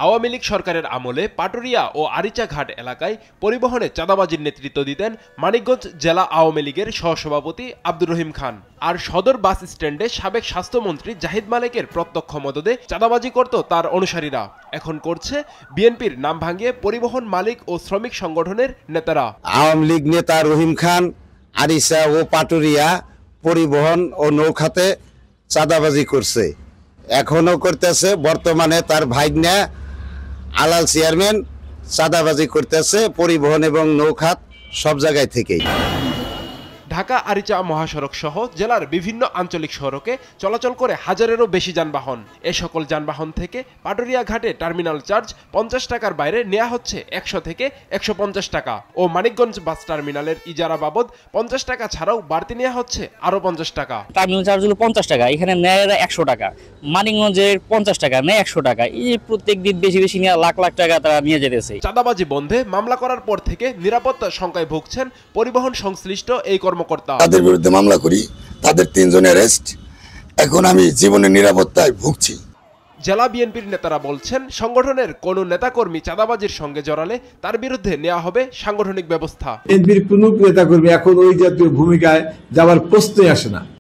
আওয়ামী লীগ সরকারের আমলে পাটুরিয়া ও আরিচা ঘাট এলাকায় পরিবহনে চাঁদাবাজির নেতৃত্ব দিতেন মানিকগঞ্জ জেলা আওয়ামী লীগের সহসভাপতি আব্দুর রহিম খান। আর সদর বাস স্ট্যান্ডে সাবেক স্বাস্থ্যমন্ত্রী জাহিদ মালেকের প্রত্যক্ষ মদদে চাঁদাবাজি করত তার অনুসারীরা। এখন করছে বিএনপির নাম ভাঙিয়ে পরিবহন মালিক ও শ্রমিক সংগঠনের নেতারা। আওয়ামী লীগ নেতা রহিম খান আরিচা ও পাটুরিয়া পরিবহন ও নৌখাতে চাঁদাবাজি করছে, এখনো করতেছে। বর্তমানে তার ভাইগনা আলাল চেয়ারম্যান চাঁদাবাজি করতেছে পরিবহন এবং নৌখাত সব জায়গায় থেকেই। ঢাকা আরিচা মহাসড়ক সহ জেলার বিভিন্ন আঞ্চলিক সড়কে চলাচল করে হাজারেরও বেশি যানবাহন। এ সকল যানবাহন থেকে পাটুরিয়া ঘাটে টার্মিনাল চার্জ 50 টাকার বাইরে নেওয়া হচ্ছে 100 থেকে 150 টাকা ও মানিকগঞ্জ বাস টার্মিনালের ইজারা বাবদ 50 টাকা ছাড়াও বাড়তি নেওয়া হচ্ছে আরো 50 টাকা। টার্মিনাল চার্জ হলো 50 টাকা, এখানে নেয় 100 টাকা, মানিকগঞ্জের 50 টাকা নেয় 100 টাকা। এই প্রত্যেক দিন বেশি বেশি নিয়ে লাখ লাখ টাকা তারা নিয়ে যেতেছে। চাঁদাবাজি বন্ধে মামলা করার পর থেকে নিরাপত্তা শঙ্কায় ভুগছেন পরিবহন সংশ্লিষ্ট এই কর্মকর্তা। তাদের বিরুদ্ধে মামলা করি, তাদের 3 জন অ্যারেস্ট। এখন আমি জীবনের নিরাপত্তায় ভুগছি। জেলা বিএনপির নেতারা বলছেন, সংগঠনের কোন নেতাকর্মী চাঁদাবাজির সঙ্গে জড়ালে তার বিরুদ্ধে নেওয়া হবে সাংগঠনিক ব্যবস্থা। বিএনপির কোন নেতাকর্মী এখন ওই জাতীয় ভূমিকায় যাওয়ার প্রশ্নই আসে না।